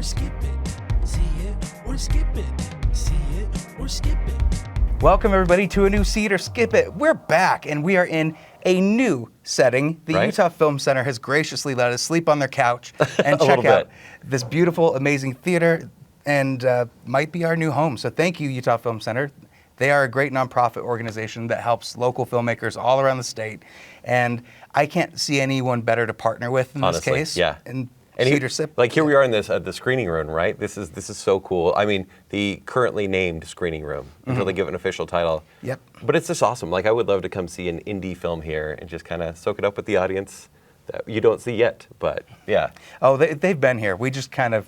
skip it. See it or skip it. See it or skip it. Welcome everybody to a new See It or Skip It. We're back and we are in a new setting. The Utah Film Center has graciously let us sleep on their couch and check out this beautiful, amazing theater and might be our new home. So thank you, Utah Film Center. They are a great nonprofit organization that helps local filmmakers all around the state. And I can't see anyone better to partner with in this case. Yeah. And here we are in this the screening room, right? This is so cool. I mean, the currently named screening room until they give an official title. Yep. But it's just awesome. Like, I would love to come see an indie film here and just kind of soak it up with the audience that you don't see yet. But yeah. Oh, they've been here. We just kind of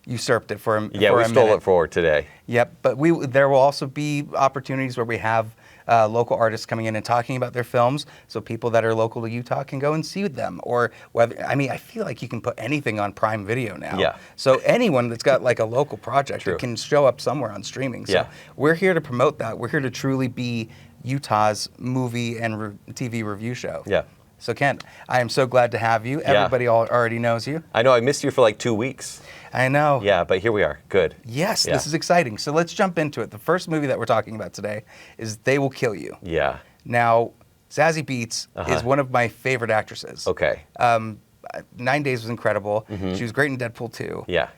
usurped it for a minute. Yeah, we stole it for today. Yep. But there will also be opportunities where we have local artists coming in and talking about their films, so people that are local to Utah can go and see them. Or I feel like you can put anything on Prime Video now. Yeah. So anyone that's got like a local project, it can show up somewhere on streaming. So we're here to promote that. We're here to truly be Utah's movie and TV review show. Yeah. So Kent, I am so glad to have you. Everybody already knows you. I know, I missed you for like 2 weeks. I know. Yeah, but here we are. Good. Yes, this is exciting. So let's jump into it. The first movie that we're talking about today is They Will Kill You. Yeah. Now, Zazie Beetz is one of my favorite actresses. Okay. 9 Days was incredible. She was great in Deadpool 2. Yeah.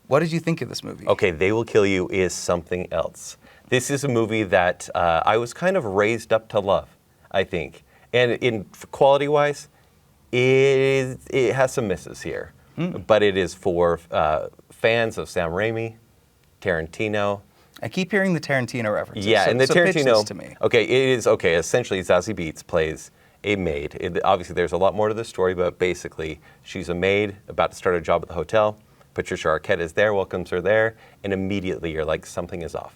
What did you think of this movie? Okay, They Will Kill You is something else. This is a movie that I was kind of raised up to love, I think. And in quality-wise, it has some misses here. But it is for fans of Sam Raimi, Tarantino. I keep hearing the Tarantino references. Yeah, and the Tarantino. Pitch this to me. Okay, it is okay. Essentially, Zazie Beetz plays a maid. Obviously, there's a lot more to the story, but basically, she's a maid about to start a job at the hotel. Patricia Arquette is there, welcomes her there, and immediately you're like, something is off.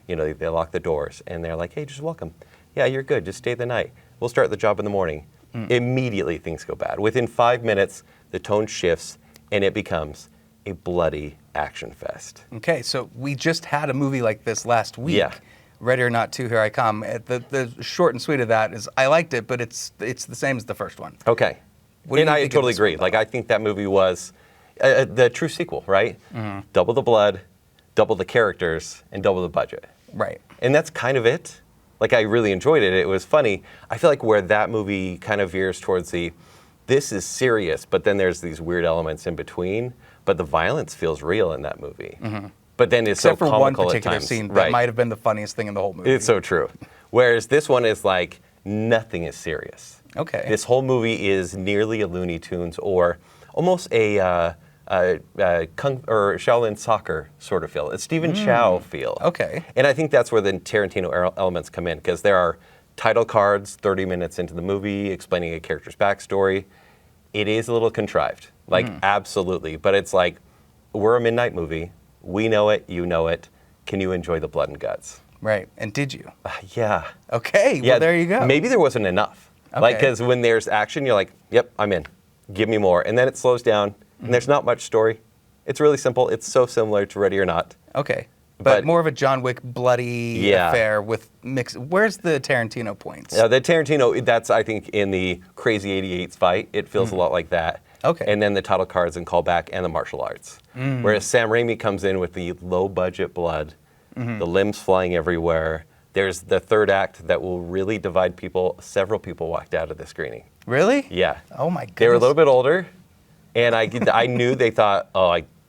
You know, they lock the doors, and they're like, hey, just welcome. Yeah, you're good. Just stay the night. We'll start the job in the morning. Immediately, things go bad. Within 5 minutes, the tone shifts, and it becomes a bloody action fest. Okay, so we just had a movie like this last week. Yeah. Ready or Not 2, Here I Come. The short and sweet of that is I liked it, but it's the same as the first one. Okay. And I totally agree. Like, I think that movie was the true sequel, right? Double the blood, double the characters, and double the budget. Right. And that's kind of it. Like, I really enjoyed it. It was funny. I feel like where that movie kind of veers towards this is serious, but then there's these weird elements in between. But the violence feels real in that movie. But then it's Except so for comical one at particular times. scene that might have been the funniest thing in the whole movie. It's so true. Whereas this one is like, nothing is serious. Okay. This whole movie is nearly a Looney Tunes or almost a Shaolin soccer sort of feel. It's Stephen Chow feel. Okay. And I think that's where the Tarantino elements come in, because there are title cards 30 minutes into the movie explaining a character's backstory. It is a little contrived, like absolutely. But it's like, we're a midnight movie. We know it. You know it. Can you enjoy the blood and guts? Right. And did you? Yeah. Okay. Yeah, well, there you go. Maybe there wasn't enough. Okay. Like, because when there's action, you're like, yep, I'm in. Give me more. And then it slows down, and there's not much story. It's really simple. It's so similar to Ready or Not. Okay. But more of a John Wick bloody affair with mix. Where's the Tarantino points? The Tarantino, that's, I think, in the Crazy 88's fight. It feels a lot like that. Okay. And then the title cards and callback and the martial arts. Whereas Sam Raimi comes in with the low-budget blood, the limbs flying everywhere. There's the third act that will really divide people. Several people walked out of the screening. Really? Yeah. Oh, my goodness. They were a little bit older, and I knew they thought,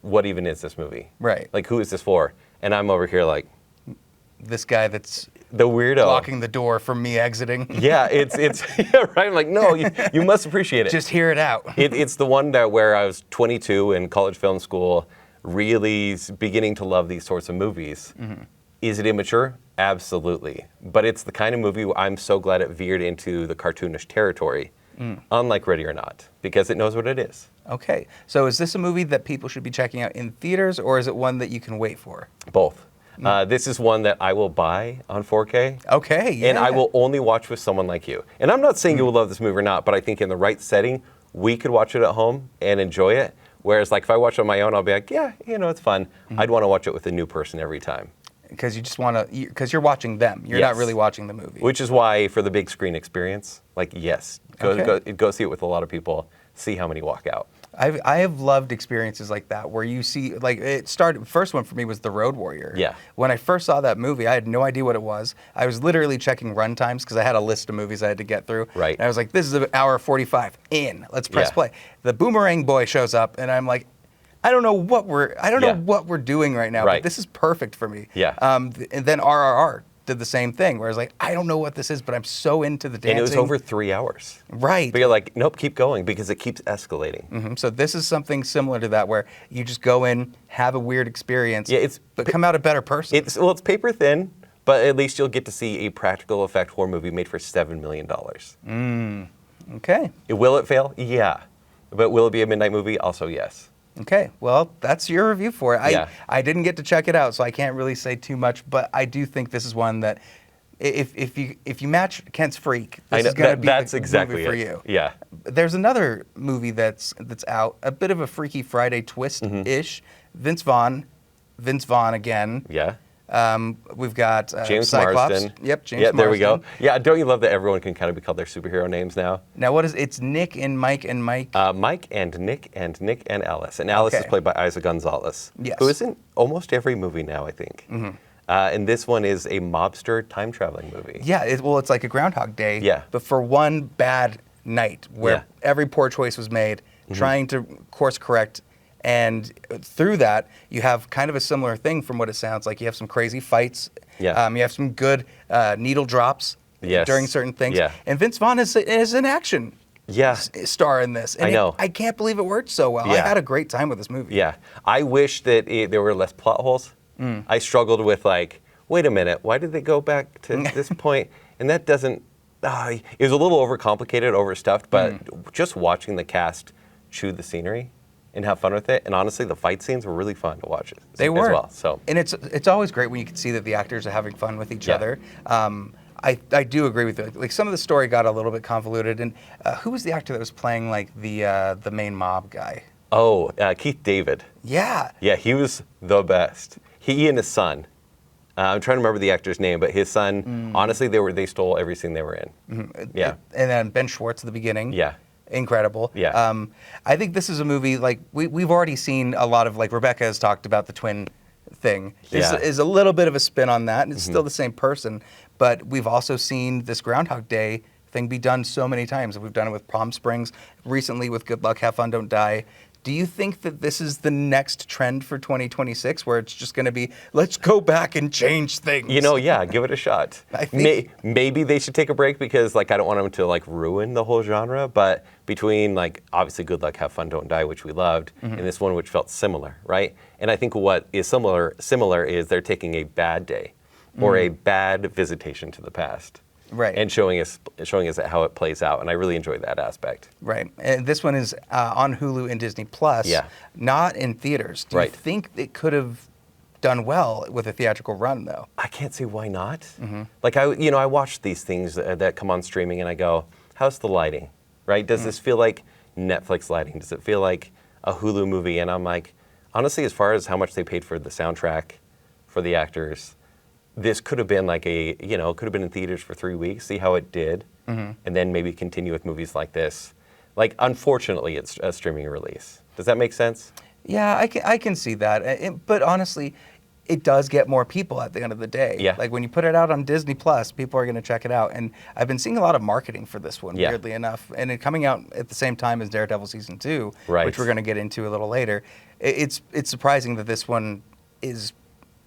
what even is this movie? Right. Like, who is this for? And I'm over here like, this guy that's the weirdo blocking the door from me exiting. Yeah, it's yeah, right. I'm like, no, you must appreciate it. Just hear it out. It's the one where I was 22 in college film school, really beginning to love these sorts of movies. Is it immature? Absolutely. But it's the kind of movie where I'm so glad it veered into the cartoonish territory, unlike Ready or Not, because it knows what it is. Okay. So is this a movie that people should be checking out in theaters, or is it one that you can wait for? Both. This is one that I will buy on 4K. Okay, yeah. And I will only watch with someone like you. And I'm not saying you will love this movie or not, but I think in the right setting, we could watch it at home and enjoy it. Whereas, like, if I watch it on my own, I'll be like, yeah, it's fun. I'd want to watch it with a new person every time. Because you just want to, because you're watching them. You're not really watching the movie. Which is why, for the big screen experience, like, yes, go see it with a lot of people. See how many walk out. I have loved experiences like that where you see, like, it started, first one for me was The Road Warrior. Yeah. When I first saw that movie, I had no idea what it was. I was literally checking run times because I had a list of movies I had to get through. Right. And I was like, this is an hour 45 in. Let's press Yeah. play. The Boomerang Boy shows up, and I'm like, I don't know what we're doing right now, Right. but this is perfect for me. Yeah. And then RRR did the same thing, where I was like, I don't know what this is, but I'm so into the dancing. And it was over 3 hours. Right. But you're like, nope, keep going because it keeps escalating. So this is something similar to that, where you just go in, have a weird experience, Yeah, but come out a better person. It's paper thin, but at least you'll get to see a practical effect horror movie made for $7 million. Okay. Will it fail? Yeah. But will it be a midnight movie? Also, yes. Okay. Well, that's your review for it. Yeah. I didn't get to check it out, so I can't really say too much, but I do think this is one that if you match Kent's Freak, this is going to be that's the exactly movie for it. you. Yeah. There's another movie that's out, a bit of a Freaky Friday twist-ish. Vince Vaughn again. Yeah. We've got James Cyclops. Marsden. Yep, James Yeah, there we go. Marsden. Yeah, don't you love that everyone can kind of be called their superhero names now? Now, it's Nick and Mike and Mike? Mike and Nick and Alice. And Alice is Okay. played by Isa Gonzalez, Yes. who is in almost every movie now, I think. And this one is a mobster time-traveling movie. Yeah, it's like a Groundhog Day, Yeah. but for one bad night where Yeah. every poor choice was made, trying to course correct. And through that, you have kind of a similar thing from what it sounds like. You have some crazy fights. Yeah. You have some good needle drops Yes. during certain things. Yeah. And Vince Vaughn is an action Yeah. star in this. And I know. I can't believe it worked so well. I Yeah. had a great time with this movie. Yeah. I wish that there were less plot holes. I struggled with, like, wait a minute, why did they go back to this point? And that doesn't... it was a little overcomplicated, overstuffed, but just watching the cast chew the scenery and have fun with it. And honestly, the fight scenes were really fun to watch They as were. well. So And it's always great when you can see that the actors are having fun with each Yeah. other. I do agree with you. Like, some of the story got a little bit convoluted. And who was the actor that was playing like the main mob guy? Keith David. Yeah. Yeah, he was the best. He and his son. I'm trying to remember the actor's name, but his son, honestly, they stole every scene they were in. Yeah. And then Ben Schwartz at the beginning. Yeah. Incredible. Yeah. I think this is a movie, like, we've already seen a lot of, like, Rebecca has talked about the twin thing. This Yeah. is a little bit of a spin on that, and it's still the same person. But we've also seen this Groundhog Day thing be done so many times. We've done it with Palm Springs, recently with Good Luck, Have Fun, Don't Die. Do you think that this is the next trend for 2026, where it's just going to be, let's go back and change things? Yeah, give it a shot. I think- Maybe they should take a break because, like, I don't want them to, like, ruin the whole genre. But between, like, obviously Good Luck, Have Fun, Don't Die, which we loved, and this one, which felt similar, right? And I think what is similar is they're taking a bad day or a bad visitation to the past. Right. And showing us how it plays out, and I really enjoyed that aspect. Right. And this one is on Hulu and Disney Plus, Yeah. not in theaters. Do you Right. think it could have done well with a theatrical run, though? I can't see why not. Like, I watch these things that come on streaming, and I go, how's the lighting, right? Does this feel like Netflix lighting? Does it feel like a Hulu movie? And I'm like, honestly, as far as how much they paid for the soundtrack, for the actors, this could have been like could have been in theaters for 3 weeks, see how it did, and then maybe continue with movies like this. Like, unfortunately, it's a streaming release. Does that make sense? Yeah, I can see that. But honestly, it does get more people at the end of the day. Yeah. Like, when you put it out on Disney Plus, people are going to check it out. And I've been seeing a lot of marketing for this one, Yeah. weirdly enough. And it coming out at the same time as Daredevil Season 2, Right. which we're going to get into a little later. It's surprising that this one is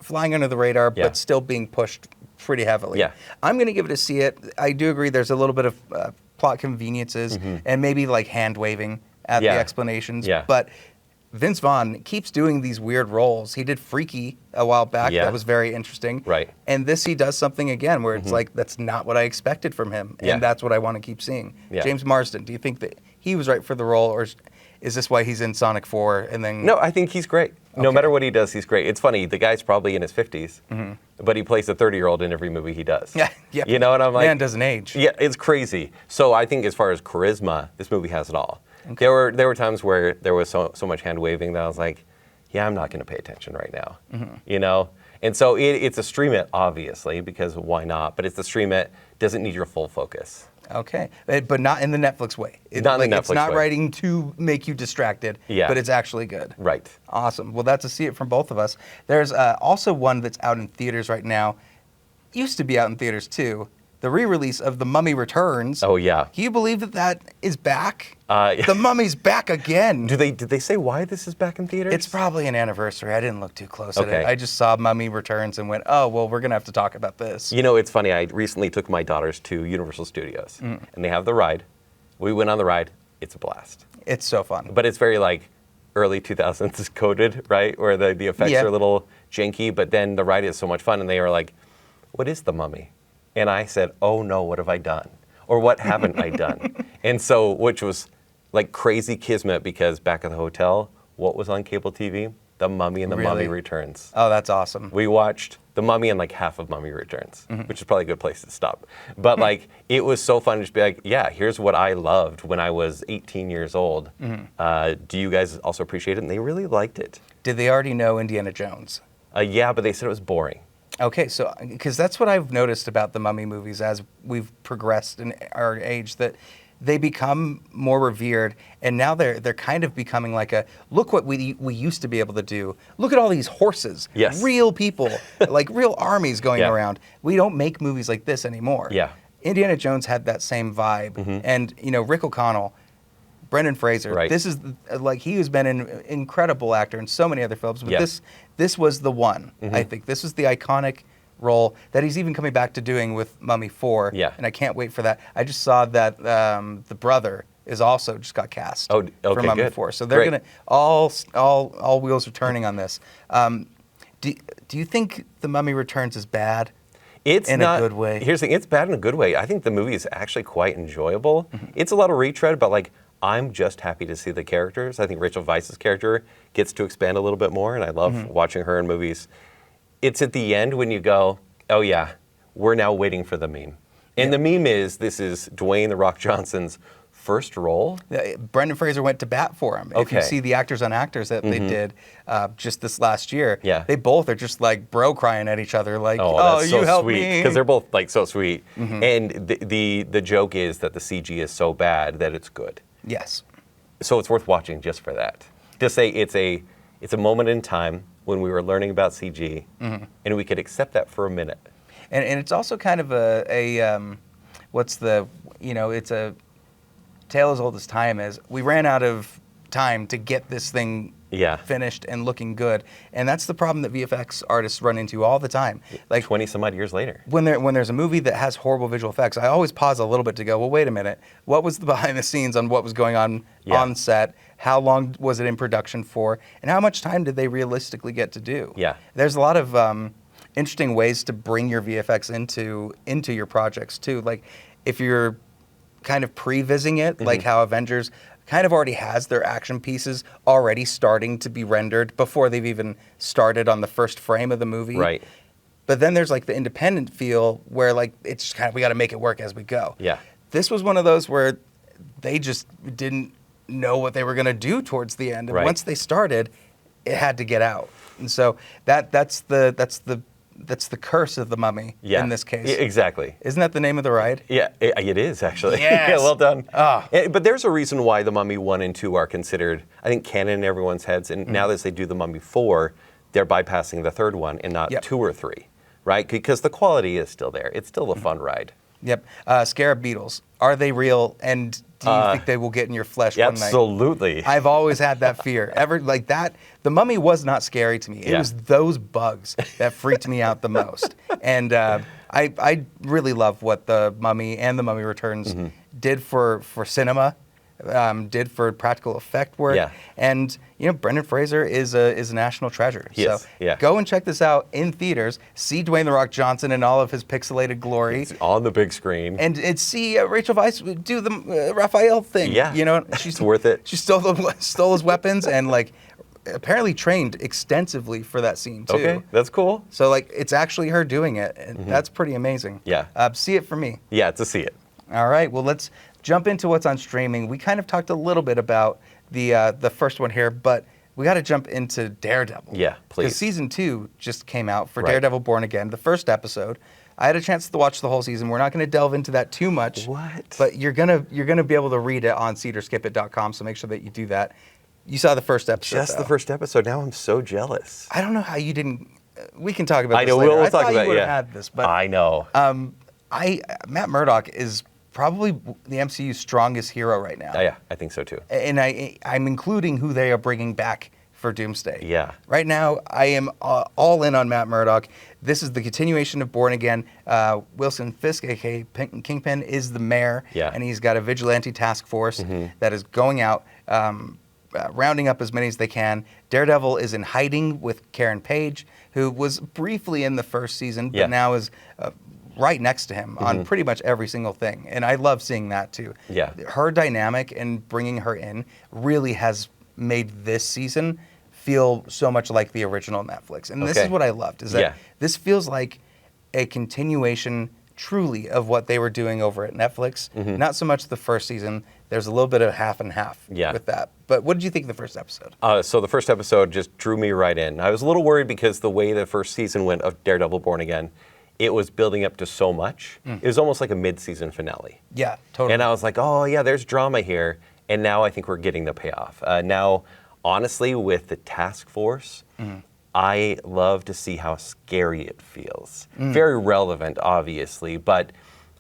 flying under the radar, Yeah. but still being pushed pretty heavily. Yeah. I'm going to give it a see it. I do agree there's a little bit of plot conveniences and maybe like hand waving at Yeah. the explanations. Yeah. But Vince Vaughn keeps doing these weird roles. He did Freaky a while back. Yeah. That was very interesting. Right. And this, he does something again where it's like, that's not what I expected from him. Yeah. And that's what I want to keep seeing. Yeah. James Marsden, do you think that he was right for the role, or is this why he's in Sonic 4 and then... No, I think he's great. No Okay. matter what he does, he's great. It's funny, the guy's probably in his 50s, but he plays a 30-year-old in every movie he does. Yeah, yeah. You know what I'm like? Man doesn't age. Yeah, it's crazy. So I think as far as charisma, this movie has it all. Okay. There were times where there was so much hand waving that I was like, yeah, I'm not going to pay attention right now. You know? And so it's a stream it, obviously, because why not? But it's a stream it, doesn't need your full focus. Okay, but not in the Netflix way. Not in the Netflix It's not way. writing to make you distracted, Yeah. but it's actually good. Right. Awesome. Well, that's a see it from both of us. There's also one that's out in theaters right now. Used to be out in theaters too. The re-release of The Mummy Returns. Oh, yeah. Can you believe that is back? Yeah. The Mummy's back again. Did they say why this is back in theaters? It's probably an anniversry. I didn't look too close at Okay. it. I just saw Mummy Returns and went, oh, well, we're going to have to talk about this. You know, it's funny. I recently took my daughters to Universal Studios, and they have the ride. We went on the ride. It's a blast. It's so fun. But it's very like early 2000s coded, right? Where the effects Yeah. are a little janky, but then the ride is so much fun. And they were like, what is The Mummy? And I said, oh no, what have I done? Or what haven't I done? And so, which was like crazy kismet, because back at the hotel, what was on cable TV? The Mummy and the Really? Mummy Returns. Oh, that's awesome. We watched The Mummy and like half of Mummy Returns, which is probably a good place to stop. But like, it was so fun to just be like, yeah, here's what I loved when I was 18 years old. Do you guys also appreciate it? And they really liked it. Did they already know Indiana Jones? Yeah, but they said it was boring. Okay, so because that's what I've noticed about the Mummy movies as we've progressed in our age, that they become more revered, and now they're kind of becoming like a look what we used to be able to do. Look at all these horses, Yes. real people, like real armies going Yeah. around. We don't make movies like this anymore. Yeah. Indiana Jones had that same vibe, and Rick O'Connell, Brendan Fraser. Right. This is like he has been an incredible actor in so many other films, but Yeah. this was the one. I think this was the iconic role that he's even coming back to doing with Mummy 4. Yeah. And I can't wait for that. I just saw that the brother is also just got cast Oh, for okay, Mummy good. 4. So they're Great. gonna all wheels are turning on this. Do you think The Mummy Returns is bad? It's In not a good way. Here's the thing, it's bad in a good way. I think the movie is actually quite enjoyable. It's a lot of retread, but like, I'm just happy to see the characters. I think Rachel Weisz's character gets to expand a little bit more, and I love watching her in movies. It's at the end when you go, oh yeah, we're now waiting for the meme. And the meme is, this is Dwayne "The Rock" Johnson's first role. Brendan Fraser went to bat for him. If Okay. you see the Actors on Actors that they did just this last year, Yeah. they both are just like bro crying at each other, like, Oh, oh, that's you so helped sweet, me. because they're both like so sweet. And the joke is that the CG is so bad that it's good. Yes. So it's worth watching just for that. To say it's a moment in time when we were learning about CG, and we could accept that for a minute. And it's also kind of it's a tale as old as time is. We ran out of time to get this thing Yeah. finished and looking good. And that's the problem that VFX artists run into all the time. Like 20 some odd years later. when there's a movie that has horrible visual effects, I always pause a little bit to go, well, wait a minute. What was the behind the scenes on what was going on Yeah. on set? How long was it in production for? And how much time did they realistically get to do? Yeah. There's a lot of interesting ways to bring your VFX into your projects too. Like if you're kind of pre-vising it, like how Avengers kind of already has their action pieces already starting to be rendered before they've even started on the first frame of the movie. Right. But then there's like the independent feel where like it's just kind of we got to make it work as we go. Yeah. This was one of those where they just didn't know what they were going to do towards the end, and Right. once they started, it had to get out. And so that's the curse of the Mummy Yeah. in this case. Yeah, exactly. Isn't that the name of the ride? Yeah, it is actually. Yes. Yeah, well done. Ah. But there's a reason why The Mummy 1 and 2 are considered, I think, canon in everyone's heads. And now that they do The Mummy 4, they're bypassing the third one and not Yep. 2 or 3, right? Because the quality is still there. It's still a fun ride. Yep. Scarab beetles. Are they real? And do you think they will get in your flesh one night? Absolutely. I've always had that fear. Like that, The Mummy was not scary to me. It Yeah. was those bugs that freaked me out the most. And I really love what The Mummy and The Mummy Returns did for cinema, did for practical effect work. Yeah. And Brendan Fraser is a national treasure. He is, So yeah. go and check this out in theaters. See Dwayne "The Rock" Johnson in all of his pixelated glory. It's on the big screen. And see Rachel Weisz do the Raphael thing. Yeah. She's It's worth it. She stole his weapons and like apparently trained extensively for that scene too. Okay, that's cool. So like it's actually her doing it, and that's pretty amazing. Yeah. See it for me. Yeah, to see it. All right. Well, let's jump into what's on streaming. We kind of talked a little bit about the first one here, but we got to jump into Daredevil. Yeah, please. Because season 2 just came out for Right. Daredevil Born Again, the first episode. I had a chance to watch the whole season. We're not going to delve into that too much. What? But you're gonna be able to read it on cedarskipit.com, so make sure that you do that. You saw the first episode. Just though. the first episode. Now I'm so jealous. I don't know how you didn't. We can talk about I this know, later. we'll I talk thought about you would it, have had this, but I know. Matt Murdock is probably the MCU's strongest hero right now. Yeah, I think so too. And I'm including who they are bringing back for Doomsday. Yeah. Right now, I am all in on Matt Murdock. This is the continuation of Born Again. Wilson Fisk, a.k.a. Kingpin, is the mayor, and he's got a vigilante task force that is going out, rounding up as many as they can. Daredevil is in hiding with Karen Page, who was briefly in the first season, but now is right next to him on pretty much every single thing. And I love seeing that too. Yeah. Her dynamic and bringing her in really has made this season feel so much like the original Netflix. And this is what I loved, is that this feels like a continuation truly of what they were doing over at Netflix. Not so much the first season. There's a little bit of half and half with that. But what did you think of the first episode? So the first episode just drew me right in. I was a little worried because the way the first season went of Daredevil Born Again, it was building up to so much. It was almost like a mid-season finale. Yeah, totally. And I was like, oh yeah, there's drama here. And now I think we're getting the payoff. Now, honestly, with the task force, I love to see how scary it feels. Very relevant, obviously, but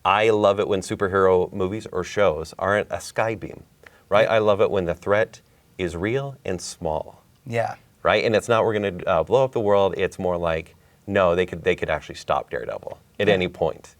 I love it when superhero movies or shows aren't a skybeam, right? I love it when the threat is real and small. Yeah. Right? And it's not we're going to blow up the world. It's more like, no, they could actually stop Daredevil at any point,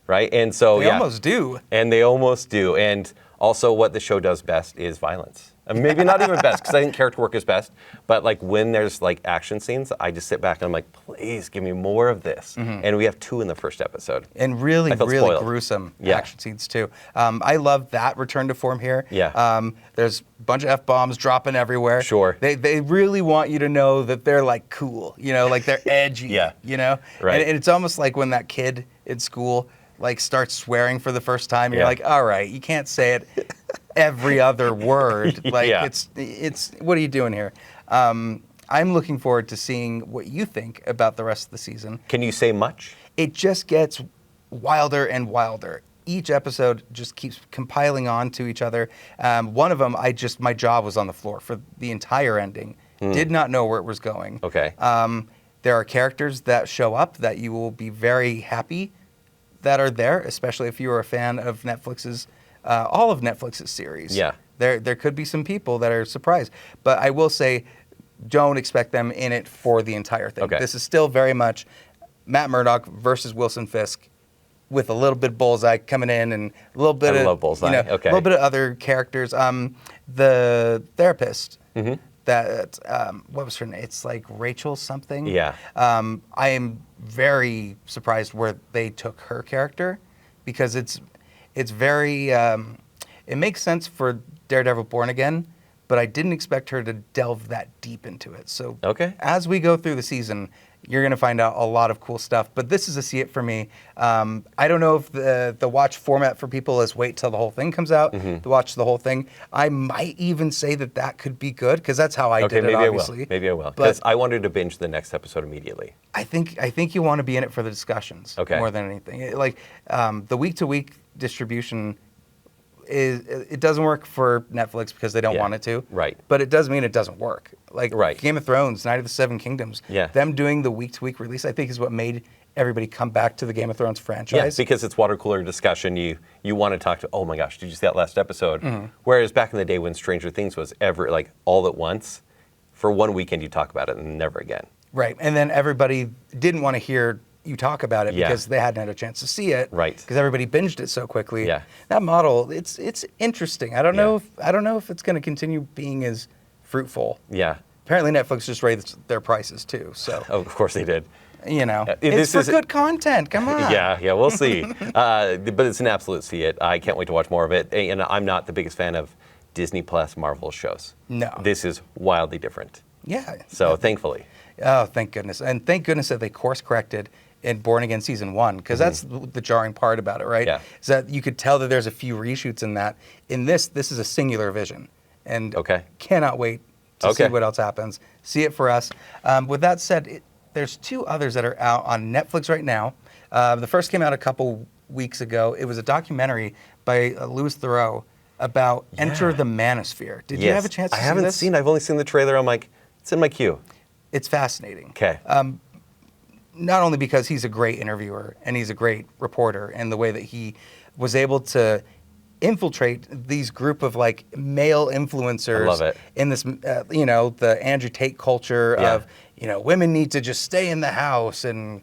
right? And so they almost do. And they almost do. And also, what the show does best is violence. Maybe not even best, because I think character work is best. But like when there's like action scenes, I just sit back and I'm like, please give me more of this. And we have 2 in the first episode. And really spoiled. gruesome action scenes too. I love that return to form here. Yeah. There's a bunch of F-bombs dropping everywhere. Sure. They really want you to know that they're like cool, like they're edgy. You know? Right. And it's almost like when that kid in school like starts swearing for the first time. You're like, all right, you can't say it every other word. Like it's what are you doing here? I'm looking forward to seeing what you think about the rest of the season. Can you say much? It just gets wilder and wilder. Each episode just keeps compiling on to each other. One of them, my jaw was on the floor for the entire ending. Did not know where it was going. Okay. There are characters that show up that you will be very happy that are there, especially if you are a fan of Netflix's, all of Netflix's series. Yeah. There could be some people that are surprised. But I will say, don't expect them in it for the entire thing. Okay. This is still very much Matt Murdock versus Wilson Fisk, with a little bit of Bullseye coming in and a little bit love Bullseye. a little bit of other characters. The therapist. That what was her name? It's like Rachel something. Yeah. I am very surprised where they took her character, because it's very it makes sense for Daredevil Born Again, but I didn't expect her to delve that deep into it. So as we go through the season, you're going to find out a lot of cool stuff. But this is a see it for me. I don't know if the watch format for people is wait till the whole thing comes out to watch the whole thing. I might even say that could be good, because that's how I did it, obviously. Maybe I will. Because I wanted to binge the next episode immediately. I think you want to be in it for the discussions more than anything. Like the week-to-week distribution it doesn't work for Netflix because they don't want it to. Right. But it doesn't mean it doesn't work. Like Game of Thrones, Night of the Seven Kingdoms. Them doing the week-to-week release, I think, is what made everybody come back to the Game of Thrones franchise. Yeah, because it's water cooler discussion. You want to talk to, oh my gosh, did you see that last episode? Whereas back in the day when Stranger Things was like all at once, for one weekend you talk about it and never again. Right. And then everybody didn't want to hear you talk about it because they hadn't had a chance to see it. Right. Because everybody binged it so quickly. Yeah. That model, it's interesting. I don't know if it's going to continue being as fruitful. Yeah. Apparently Netflix just raised their prices too. So. Oh, of course they did. It's for good content. Come on. Yeah, we'll see. But it's an absolute see it. I can't wait to watch more of it. And I'm not the biggest fan of Disney Plus Marvel shows. No. This is wildly different. Yeah. So thankfully. Oh, thank goodness. And thank goodness that they course corrected in Born Again Season 1, because that's the jarring part about it, right? Yeah. Is that you could tell that there's a few reshoots in that. In this is a singular vision. And cannot wait to see what else happens. See it for us. With that said, there's 2 others that are out on Netflix right now. The first came out a couple weeks ago. It was a documentary by Louis Theroux about Enter the Manosphere. Did you have a chance to see this? I haven't seen. I've only seen the trailer. I'm like, it's in my queue. It's fascinating. Okay. Not only because he's a great interviewer and he's a great reporter, and the way that he was able to infiltrate these group of like male influencers. I love it. In this, the Andrew Tate culture of, women need to just stay in the house and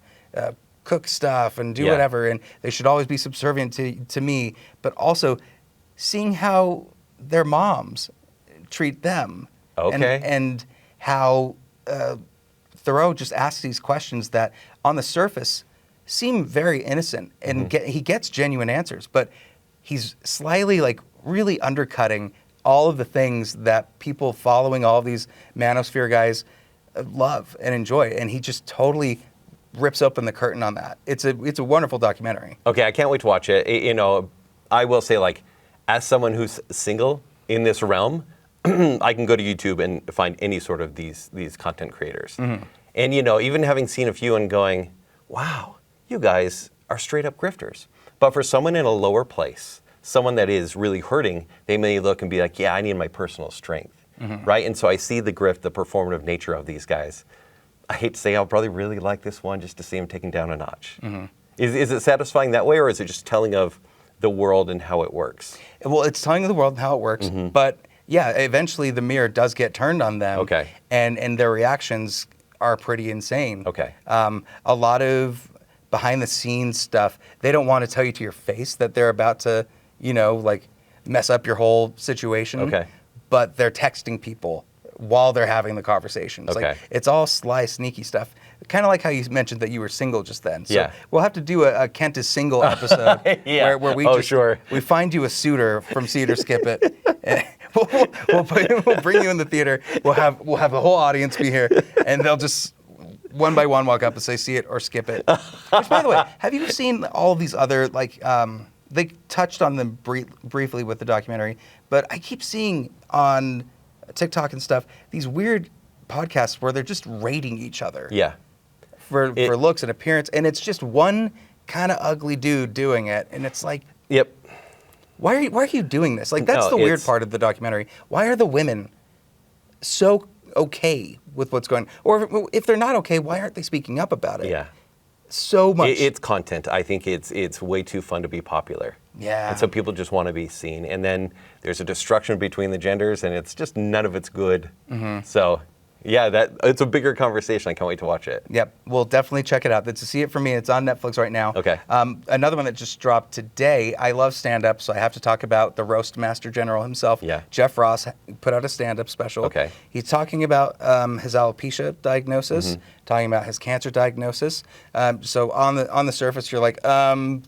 cook stuff and do whatever, and they should always be subservient to me, but also seeing how their moms treat them. Okay. And how Thoreau just asks these questions that on the surface seem very innocent, and he gets genuine answers, but he's slyly like really undercutting all of the things that people following all of these manosphere guys love and enjoy, and he just totally rips open the curtain on that. It's a wonderful documentary. Okay, I can't wait to watch it. I will say, like, as someone who's single in this realm, I can go to YouTube and find any sort of these content creators. And, even having seen a few and going, wow, you guys are straight up grifters. But for someone in a lower place, someone that is really hurting, they may look and be like, yeah, I need my personal strength, right? And so I see the grift, the performative nature of these guys. I hate to say I'll probably really like this one just to see him taken down a notch. Is it satisfying that way, or is it just telling of the world and how it works? Well, it's telling the world how it works, but yeah, eventually the mirror does get turned on them. Okay. And their reactions are pretty insane. Okay. A lot of behind the scenes stuff, they don't want to tell you to your face that they're about to, like mess up your whole situation. Okay. But they're texting people while they're having the conversations. Okay. Like, it's all sly, sneaky stuff. Kind of like how you mentioned that you were single just then. So Yeah. we'll have to do a Kent is single episode Yeah. where we we find you a suitor from Cedar Skip It. And we'll bring you in the theater. We'll have the whole audience be here, and they'll just one by one walk up and say, see it or skip it. Which, by the way, have you seen all of these other, like, they touched on them briefly with the documentary, but I keep seeing on TikTok and stuff these weird podcasts where they're just rating each other. Yeah. For looks and appearance, and it's just one kind of ugly dude doing it, and it's like, Yep. why are you doing this? Like, that's the weird part of the documentary. Why are the women so okay with what's going on? Or if they're not okay, why aren't they speaking up about it? Yeah. So much. It's content. I think it's way too fun to be popular. Yeah. And so people just want to be seen. And then there's a destruction between the genders, and it's just none of it's good. So, yeah, it's a bigger conversation. I can't wait to watch it. Yep, we'll definitely check it out. That's a See It For Me. It's on Netflix right now. Okay. Another one that just dropped today. I love stand-up, so I have to talk about the roast master general himself. Yeah. Jeff Ross put out a stand-up special. Okay. He's talking about his alopecia diagnosis, talking about his cancer diagnosis. So on the surface, you're like,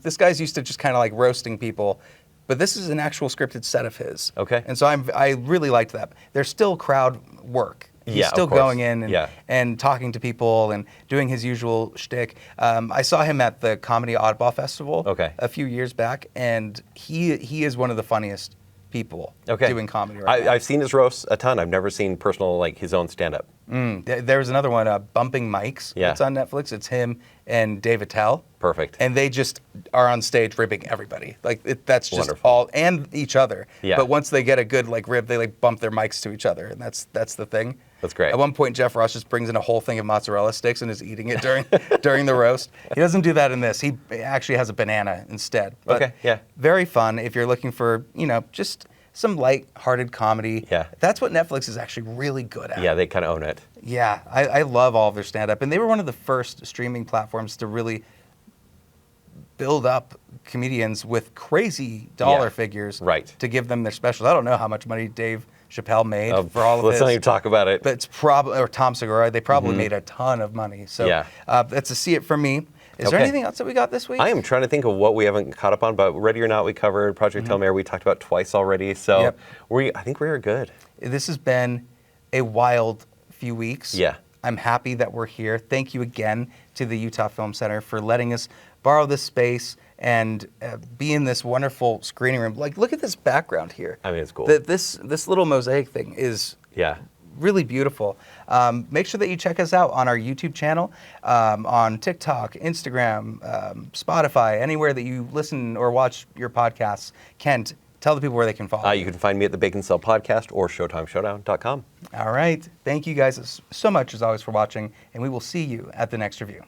this guy's used to just kind of like roasting people. But this is an actual scripted set of his. Okay. And so I really liked that. There's still crowd work. He's Yeah, still of course. going in and talking to people and doing his usual shtick. I saw him at the Comedy Oddball Festival a few years back, and he is one of the funniest people doing comedy right now. I've seen his roasts a ton. I've never seen personal, like, his own stand-up. There's another one, Bumping Mics. Yeah. It's on Netflix. It's him and Dave Attell. Perfect. And they just are on stage ribbing everybody. Like, that's just Wonderful. all, and each other. Yeah. But once they get a good like rib, they like bump their mics to each other, and that's the thing. That's great. At one point, Jeff Ross just brings in a whole thing of mozzarella sticks and is eating it during the roast. He doesn't do that in this. He actually has a banana instead. But Okay, yeah. very fun if you're looking for, just some light-hearted comedy. Yeah. That's what Netflix is actually really good at. Yeah, they kind of own it. Yeah, I love all of their stand-up. And they were one of the first streaming platforms to really build up comedians with crazy dollar figures to give them their specials. I don't know how much money Dave Chappelle made for all of Let's his. not even talk about it. But it's probably, or Tom Segura, they probably made a ton of money. So that's a See It From Me. Is there anything else that we got this week? I am trying to think of what we haven't caught up on, but Ready or Not we covered, Project Hail Mary we talked about twice already. So I think we are good. This has been a wild few weeks. Yeah. I'm happy that we're here. Thank you again to the Utah Film Center for letting us borrow this space and be in this wonderful screening room. Like, look at this background here. I mean, it's cool. This little mosaic thing is really beautiful. Make sure that you check us out on our YouTube channel, on TikTok, Instagram, Spotify, anywhere that you listen or watch your podcasts. Kent, tell the people where they can follow. You can find me at the Bacon Cell Podcast or ShowtimeShowdown.com. All right. Thank you guys so much, as always, for watching, and we will see you at the next review.